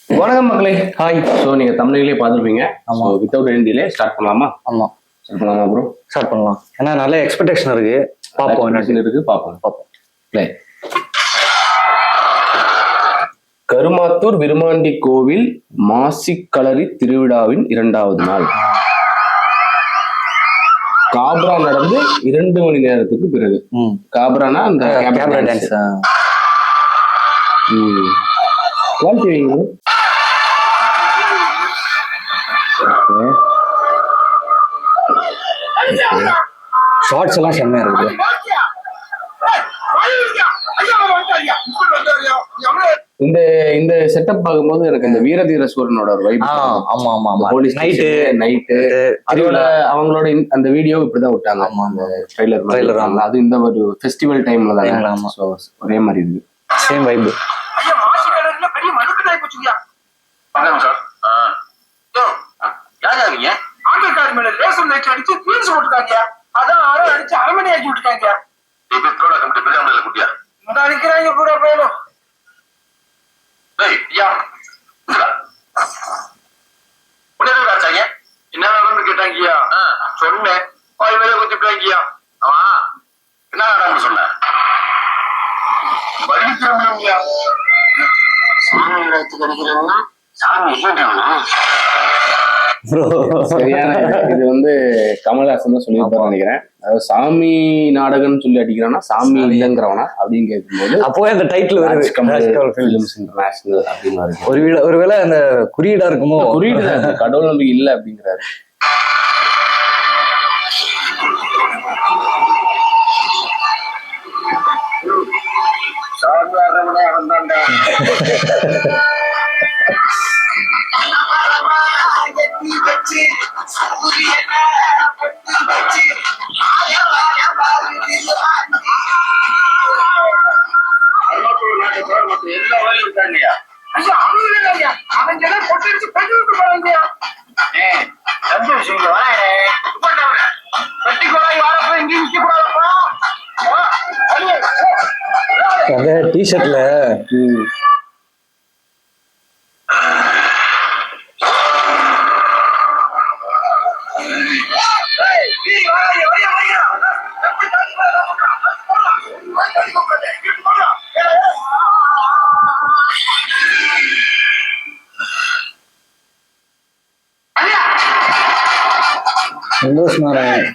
வணக்கம் மக்களே, hi. So நீங்கள் தமிழ்லேயே பார்த்துருப்பீங்க. So without any delay start பண்ணலாமா? ஆமாம், ஸ்டார்ட் பண்ணலாமா ப்ரோ? ஸ்டார்ட் பண்ணலாம். ஏன்னா நல்ல எக்ஸ்பெக்டேஷன் இருக்கு. பார்ப்போம் என்ன இருக்கு, பார்ப்போம். ப்ளே. கருமாத்தூர் விருமாண்டி கோவில் மாசிக்களரி திருவிழாவின் 2வது நாள். காப்ரா நடந்து 2 மணி நேரத்துக்கு பிறகு. காப்ரானா அந்த கேமரா டான்ஸ். குவாலிட்டி வைங்க. ஷார்ட்ஸ் எல்லாம் செம்மையா இருக்குது. இந்த இந்த செட்டப் பார்க்கும்போது எனக்கு இந்த வீரதீர சூரனோட ஒரு வைப். ஆமா ஆமா ஆமா. நைட்டு அதோட அவங்களோட அந்த வீடியோ இப்படிதான் விட்டாங்க. ஆமா, அந்த ட்ரைலர் அது இந்த ஒரு ஃபெஸ்டிவல் டைம்ல தான். ஸோ ஒரே மாதிரி இருக்கு, சேம் வைப். சரியான இது வந்து கமல்ஹாசன் தான் சொல்லியிருப்பாரு நினைக்கிறேன். அதாவது சாமி நாடகம்னு சொல்லி அடிக்கிறான்னா சாமி இல்லைங்கிறவனா அப்படின்னு கேட்கும்போது அப்போ அந்த டைட்டில் இன்டர்நேஷனல் அப்படின்னு ஒருவேளை அந்த குறியீடா இருக்குமோ, குறியீடு கடவுள் நம்பிக்கை இல்லை அப்படிங்கிறாரு. அந்த டிஷர்ட்ல சந்தோஷமாறேன்.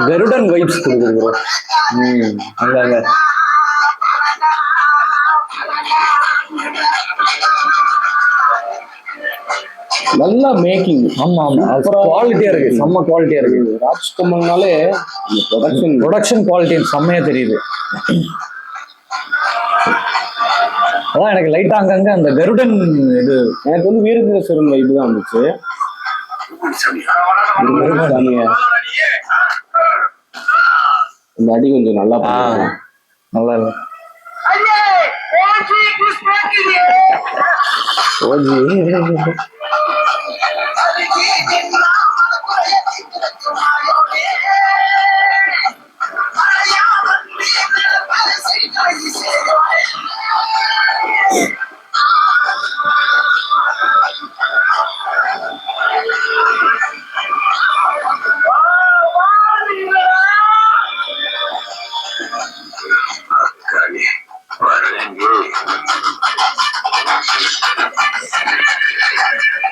கருடன் வைப்ஸ் கொடுக்குது ப்ரோ. அங்க நல்லா மேக்கிங். ஆமா ஆமா, குவாலிட்டியா இருக்கு, செம்ம குவாலிட்டியா இருக்கு. ராஜ்கமல்னாலே ப்ரொடக்ஷன் குவாலிட்டி செம்மையா தெரியுது. அதான் எனக்கு லைட்டா அங்கங்க அந்த கருடன் இது எனக்கு வந்து வீரதீர சூரன் வைப்பு தான் வந்துச்சு. இந்த அடி கொஞ்சம் நல்லா நல்லா இல்லை.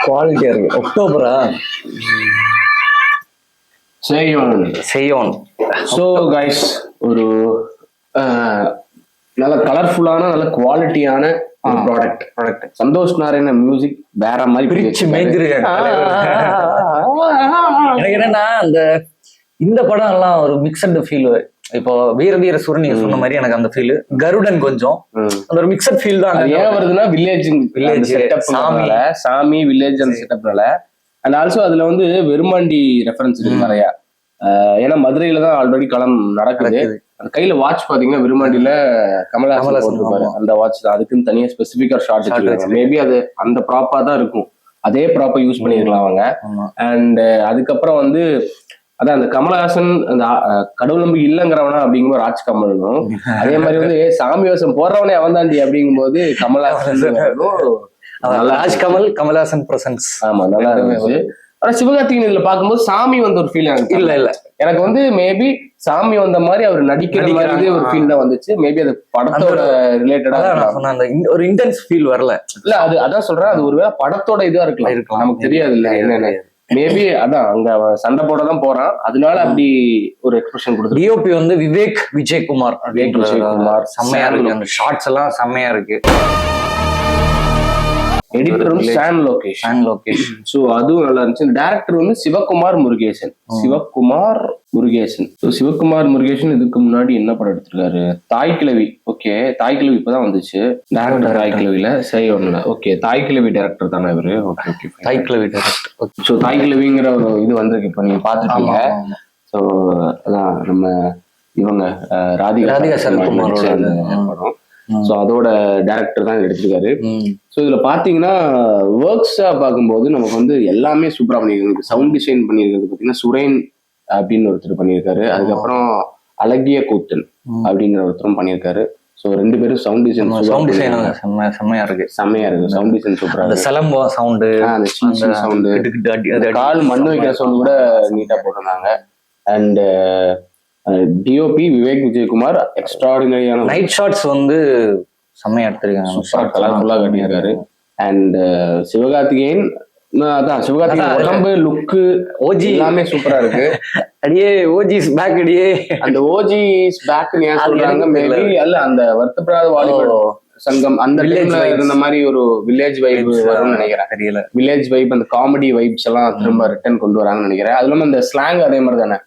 குவாலிட்டியா இருக்கு. அக்டோபரா செய்யோன். ஸோ கைஸ், ஒரு நல்ல கலர்ஃபுல்லான நல்ல குவாலிட்டியான ப்ராடக்ட். சந்தோஷ் நாராயண மியூசிக் வேற மாதிரி பிரிச்சு மேய்ஞ்சிரு. எனக்கு என்னன்னா இந்த படம் எல்லாம் ஒரு மிக்சட் ஃபீல். இப்போ வீரதீர சூரன் நீங்க சொன்ன மாதிரி எனக்கு அந்த ஃபீல். கருடன் கொஞ்சம் அந்த ஒரு மிக்சட் ஃபீல் தான். ஏன் வருதுன்னா வில்லேஜ் செட்டப், சாமி வில்லேஜ் அந்த செட்டப்னால. அண்ட் ஆல்சோ அதுல வந்து வெறுமாண்டி ரெஃபரன்ஸ் இருக்கு நிறையா. ஏன்னா மதுரையில தான் ஆல்ரெடி களம் நடக்குது. அந்த கையில வாட்ச் பாத்தீங்கன்னா விருமாண்டியில கமல்ஹாசன் போட்டிருப்பாரு. அந்த வாட்ச் தான் அதுக்குன்னு தனியா ஸ்பெசிபிக்கா ஷார்ட் வச்சிருக்காங்க. மேபி அது அந்த ப்ராப்பா தான் இருக்கும். அதே ப்ராப்பர் யூஸ் பண்ணிருக்கலாம் அவங்க. அண்ட் அதுக்கப்புறம் வந்து அதான் அந்த கமலஹாசன் அந்த கடவுள் நம்பி இல்லைங்கிறவனா அப்படிங்கும்போது ராஜ்கமலும், அதே மாதிரி வந்து சாமி வேஷம் போடுறவனே அவன் தாண்டி அப்படிங்கும்போது கமலஹாசன். ராஜ்கமல் கமலஹாசன் பிரசன்ஸ். ஆமா, நல்லா இருந்துச்சு. ஆனா சிவகார்த்திகேயன் இதுல பாக்கும்போது சாமி வந்த ஒரு ஃபீல் எனக்கு இல்ல எனக்கு வந்து மேபி சாமி வந்த மாதிரி அவர் நடிக்கிற மாதிரி ஒரு ஃபீல் தான் வந்துச்சு. மேபி அது படத்தோட ரிலேட்டடா ஒரு இன்டென்ஸ் ஃபீல் வரல. இல்ல அது அதான் சொல்றேன், அது ஒருவேளை படத்தோட இதா இருக்கலாம், நமக்கு தெரியாது இல்ல என்னன்னு. மேபி அதான் அங்க அவன் சண்டை போட தான் போறான், அதனால அப்படி ஒரு எக்ஸ்பிரஷன் கொடுத்து. டிஓபி வந்து விவேக் விஜயகுமார் செம்மையா இருக்கு. அந்த ஷார்ட்ஸ் எல்லாம் செம்மையா இருக்கு. எடிட்டரும் சான் லோகேஷ். சோ அதுவும் நல்லா இருந்துச்சு. டைரக்டர் வந்து சிவகுமார் முருகேசன். சிவகுமார் முருகேசன் இதுக்கு முன்னாடி என்ன படம் எடுத்திருக்காரு? தாய் கிழவி. ஓகே, தாய் கிழவி இப்பதான் வந்துச்சு. டைரக்டர் தாய் கிழவில சரி ஒண்ணுல. ஓகே, தாய் கிழவி டைரக்டர் தானே இவரு? ஓகே ஓகே, தாய் கிழவி டைரக்டர். சோ தாய் கிழவிங்கிற ஒரு இது வந்திருக்கு, இப்ப நீங்க பாத்துருக்கீங்க. சோ அதான் நம்ம இவங்க ராதிகா சரத்குமாரோட படம். ஸோ அதோட டைரக்டர் தான் எடுத்திருக்காரு. ஸோ இதுல பாத்தீங்கன்னா ஒர்க்ஸா பார்க்கும்போது நமக்கு வந்து எல்லாமே சூப்பரா பண்ணியிருக்காங்க. சவுண்ட் டிசைன் பண்ணியிருக்கிறது பாத்தீங்கன்னா சுரேன் அப்படின்னு ஒருத்தர் பண்ணியிருக்காரு. அதுக்கப்புறம் அழகிய கூத்தன் அப்படிங்கிற ஒருத்தரும் பண்ணியிருக்காரு. ஸோ ரெண்டு பேரும் சவுண்ட் டிசைன் செம்மையா இருக்கு. சவுண்ட் டிசைன் சூப்பரா இருக்கு. சிலம்போ சவுண்டு, அந்த சவுண்டு, கால் மண் வைக்கிற சவுண்ட் கூட நீட்டா போட்டிருந்தாங்க. அண்ட் டிஓபி விவேக் விஜயகுமார் எக்ஸ்ட்ராடினரியான நைட் ஷாட்ஸ் வந்து செம்மையா எடுத்திருக்காங்க, கலர்ஃபுல்லா கட்டியிருக்காரு. அண்ட் சிவகார்த்திகேயன் உடம்பு லுக்கு ஓஜி எல்லாமே சூப்பரா இருக்கு. அடியே ஓஜிஸ் பேக், அடியே அந்த ஓஜிஸ் பேக் சொல்றாங்க. மேபி அல்ல அந்த வருத்தப்படாத வாலிபர் சங்கம் அந்த டைம்ல இருந்த மாதிரி ஒரு வில்லேஜ் வைப் வரும்னு நினைக்கிறேன். தெரியல, வில்லேஜ் வைப் அந்த காமெடி வைப்ஸ் எல்லாம் திரும்ப ரிட்டர்ன் கொண்டு வராங்கன்னு நினைக்கிறேன். அது இல்லாம அந்த ஸ்லாங் அதே மாதிரி தானே,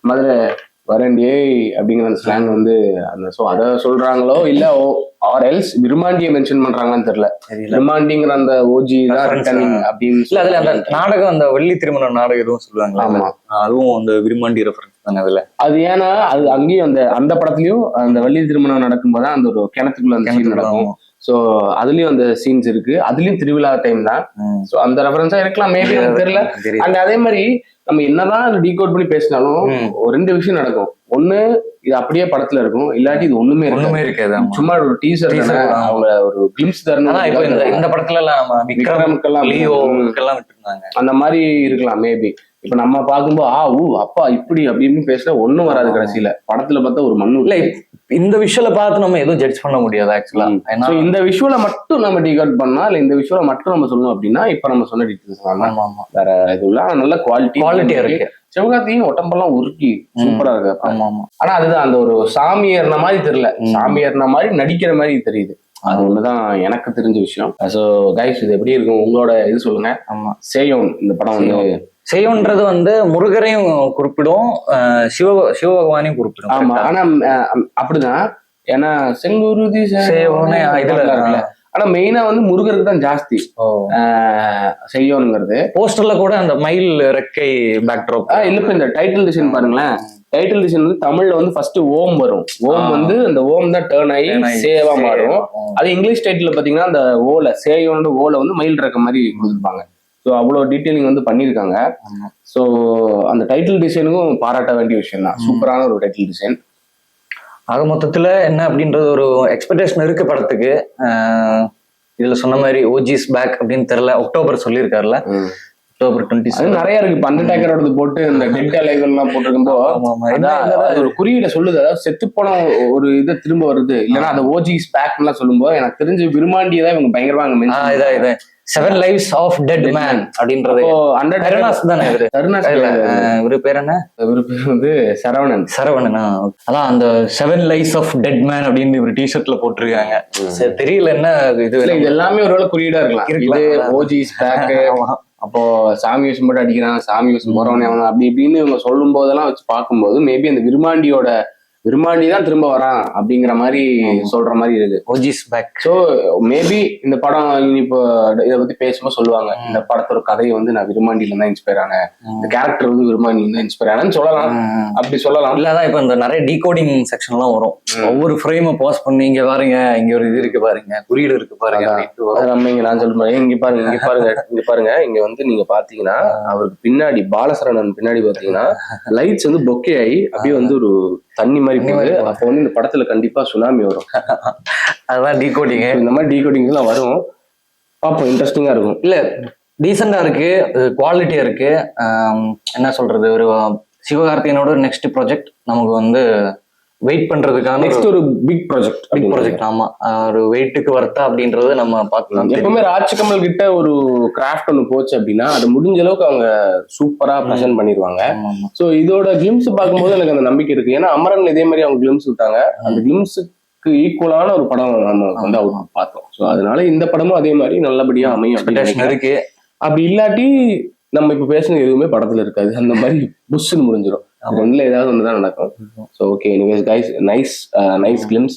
மதுரை வரண்டியே அப்படிங்கிற அந்த ஸ்லாங் வந்து அந்த அதை சொல்றாங்களோ இல்ல ஆர் எல்ஸ் விருமாண்டியை மென்ஷன் பண்றாங்கன்னு தெரியல. விருமாண்டிங்கிற அந்த ஓஜி தான் ரிட்டர்னிங் அப்படின்னு இல்ல. அதுல அந்த நாடகம், அந்த வெள்ளி திருமண நாடகம் எதுவும் சொல்லுவாங்க. ஆமா, அதுவும் அந்த விருமாண்டி ரெஃபரன்ஸ் தானே அதுல. அது ஏன்னா அது அங்கேயும் அந்த படத்துலயும் அந்த வெள்ளி திருமணம் நடக்கும்போது அந்த ஒரு கிணத்துக்குள்ள அந்த சீன் நடக்கும். சோ அதுலயும் அந்த சீன்ஸ் இருக்கு. அதுலயும் திருவிழா டைம் தான். சோ அந்த ரெஃபரன்ஸா இருக்கலாம், மேபி எனக்கு தெரியல. அண்ட் அதே மாதிரி நம்ம என்னதான் டீகோட் பண்ணி பேசினாலும் ஒரு ரெண்டு விஷயம் நடக்கும். ஒண்ணு, இது அப்படியே படத்துல இருக்கும், இல்லாட்டி இது ஒண்ணுமே இருக்காது. சும்மா ஒரு டீசர் அவங்க ஒரு கிளிம்ஸ் தரணும். இந்த படத்துல எல்லாம் விக்ரமுக்கெல்லாம் அந்த மாதிரி இருக்கலாம் மேபி. இப்ப நம்ம பார்க்கும்போது அப்பா இப்படி அப்படின்னு பேசினா ஒண்ணும் வராது. கடைசியில படத்துல பார்த்தா ஒரு மண்ணு இல்ல. இந்த விஷுவலை பார்த்து நம்ம எதுவும் ஜட்ஜ் பண்ண முடியாது ஆக்சுவலா. இந்த விஷுவலை மட்டும் நம்ம டிகோட் பண்ணா, இல்ல இந்த விஷுவலை மட்டும் நம்ம சொல்லணும் அப்படின்னா இப்ப நம்ம சொன்ன டீட்டெயில்ஸ் வேற இதுல நல்ல குவாலிட்டியா இருக்கு. சிவகார்த்திகேயன் உடம்பெல்லாம் உருக்கி சூப்பரா இருக்கு. ஆனா அதுதான் அந்த ஒரு சாமி ஏறின மாதிரி தெரியல, சாமி ஏறின மாதிரி நடிக்கிற மாதிரி தெரியுது. அது ஒண்ணுதான் எனக்கு தெரிஞ்ச விஷயம். சோ கைஸ், இது எப்படி இருக்கும் உங்களோட இது சொல்லுங்க. ஆமா, சேயோன் இந்த படம் வந்து செய்யன்றது வந்து முருகரையும் குறிப்பிடும், சிவபகவானையும் குறிப்பிடும். ஆமா, ஆனா அப்படிதான். ஏன்னா செங்குருதி இதுல இருக்குல்ல, ஆனா மெயினா வந்து முருகருக்கு தான் ஜாஸ்தி செய்யணுங்கிறது. போஸ்டர்ல கூட அந்த மயில் ரெக்கை பேக்ட்ராப் இல்ல. இப்ப இந்த டைட்டில் டிசைன் பாருங்களேன். டைட்டில் டிசைன் வந்து தமிழ்ல வந்து ஃபர்ஸ்ட் ஓம் வரும். ஓம் வந்து அந்த ஓம் தான் டேர்ன் ஆகி சேவா மாறும். அது இங்கிலீஷ் டைட்டில் பாத்தீங்கன்னா அந்த ஓல சேயோட ஓல வந்து மயில் ரெக்க மாதிரி கொடுத்துருப்பாங்க. ஸோ அவ்வளோ டீட்டெயிலிங் வந்து பண்ணியிருக்காங்க. ஸோ அந்த டைட்டில் டிசைனுக்கும் பாராட்ட வேண்டிய விஷயம் தான். சூப்பரான ஒரு டைட்டில் டிசைன். ஆக மொத்தத்துல என்ன அப்படின்றது ஒரு எக்ஸ்பெக்டேஷன் இருக்கு படத்துக்கு. இதுல சொன்ன மாதிரி ஓஜிஸ் பேக் அப்படின்னு தெரியல, அக்டோபர் சொல்லியிருக்காருல, அக்டோபர் 20 நிறைய இருக்கு. பண்டேக்கரோட போட்டு இந்த டெல்டா லைவ் எல்லாம் போட்டிருக்கும்போது ஒரு குறியீட சொல்லுது. அதாவது செத்து போன ஒரு இதை திரும்ப வருது, இல்லைன்னா அந்த ஓஜிஸ் பேக் எல்லாம் சொல்லும்போது எனக்கு தெரிஞ்சு விரும்மாண்டியை தான் இவங்க பயங்கரமா 7 lives of dead man அப்படின்றது கருணாஸ் தானே. இவரு பேர் என்ன? இவரு பேர் வந்து சரவணனா. அதான் அந்த 7 lives of dead man அப்படின்னு இவரு டிஷர்ட்ல போட்டிருக்காங்க. தெரியல என்ன இது எல்லாமே ஒருவேளை குறியீடா இருக்கலாம். இது ஓஜிஸ் பேக், அப்போ சாமி விஷயம் மட்டும் அடிக்கிறான், சாமி விஷயம் போறவனே அவங்க அப்படி இப்படின்னு இவங்க சொல்லும் போதெல்லாம் வச்சு பார்க்கும்போது மேபி அந்த விருமாண்டியோட விரும்மாண்டி தான் திரும்ப வரான் அப்படிங்கிற மாதிரி சொல்ற மாதிரி இருக்கு. OGs back. ஸோ மேபி இந்த படம் இப்போ இதை பத்தி பேசும்போது சொல்லுவாங்க, இந்த படத்தோட கதையை வந்து நான் விரும்மாண்டியில தான் இன்ஸ்பயர் ஆனேன், இந்த கேரக்டர் வந்து விரும்மாண்டியில தான் இன்ஸ்பயர் ஆனேன்னு சொல்லலாம். அப்படி சொல்லலாம். இல்லாதான் இப்ப இந்த நிறைய டீகோடிங் செக்ஷன் எல்லாம் வரும், ஒவ்வொரு ஃப்ரேமை பாஸ் பண்ணி இங்க பாருங்க, இங்க ஒரு இது இருக்கு பாருங்க, குறியீடு இருக்கு பாருங்க. நம்ம இங்க நான் சொல்ற மாதிரி இங்க பாருங்க, இங்க பாருங்க, இங்க பாருங்க, இங்க வந்து நீங்க பாத்தீங்கன்னா அவருக்கு பின்னாடி பாலசரவணன் பின்னாடி பாத்தீங்கன்னா லைட்ஸ் வந்து பொக்கே ஆகி அப்படியே வந்து ஒரு தண்ணி மாதிரி போகுது. அப்போ வந்து இந்த படத்துல கண்டிப்பா சுனாமி வரும். அதுதான் டீகோடிங். இந்த மாதிரி டீகோடிங் எல்லாம் வரும், பார்ப்போம், இன்ட்ரெஸ்டிங்கா இருக்கும். இல்ல டீசெண்டா இருக்கு, குவாலிட்டியா இருக்கு. என்ன சொல்றது, ஒரு சிவகார்த்திகேயனோட நெக்ஸ்ட் ப்ராஜெக்ட் நமக்கு வந்து வெயிட் பண்றதுக்கான நெக்ஸ்ட் ஒரு பிக் ப்ராஜெக்ட். ஆமா, ஒரு வெயிட்டுக்கு வர்த்தா அப்படின்றது நம்ம பார்க்கலாம். எப்பவுமே ராஜ்கமல் கிட்ட ஒரு கிராஃப்ட் ஒன்று போச்சு அப்படின்னா அது முடிஞ்ச அளவுக்கு அவங்க சூப்பரா ப்ரெசென்ட் பண்ணிடுவாங்க. ஸோ இதோட கிளிம்ஸ் பார்க்கும்போது எனக்கு அந்த நம்பிக்கை இருக்கு. ஏன்னா அமரன் இதே மாதிரி அவங்க கிளிம்ஸ் விட்டாங்க, அந்த கிளிம்ஸுக்கு ஈக்குவலான ஒரு படம் நம்ம வந்து அவங்க பார்த்தோம். ஸோ அதனால இந்த படமும் அதே மாதிரி நல்லபடியா அமையும் இருக்கு. அப்படி இல்லாட்டி நம்ம இப்ப பேசுனது எதுவுமே படத்துல இருக்காது, அந்த மாதிரி புஷ்ன்னு முடிஞ்சிடும். ஒண்ணுல ஏதாவது ஒண்ணுதான் நடக்கும். So okay, anyways guys, nice glimpse.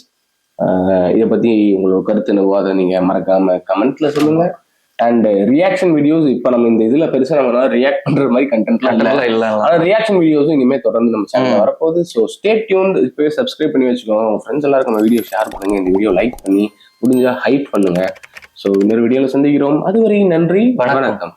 இதை பத்தி உங்களோட கருத்து என்னவோ அதை நீங்க மறக்காம கமெண்ட்ல சொல்லுங்க. அண்ட் ரியாக்ஷன் வீடியோஸ் இப்ப நம்ம இந்த இதுல பெருசா நம்ம ரியாக்ட் பண்ற மாதிரி கண்டென்ட்லாம் இல்ல, ஆனா ரியாக்ஷன் வீடியோஸும் இனிமே தொடர்ந்து நம்ம சேனல்ல வரப்போகுது. So stay tuned. இப்பவே சப்ஸ்கிரைப் பண்ணி வச்சுக்கோங்க, உங்க ஃப்ரெண்ட்ஸ் எல்லாருக்கும் நம்ம வீடியோ ஷேர் பண்ணுங்க, இந்த வீடியோ லைக் பண்ணி முடிஞ்சா ஹைப் பண்ணுங்க. ஸோ இன்னொரு வீடியோல சந்திக்கிறோம். அதுவரை நன்றி, வணக்கம்.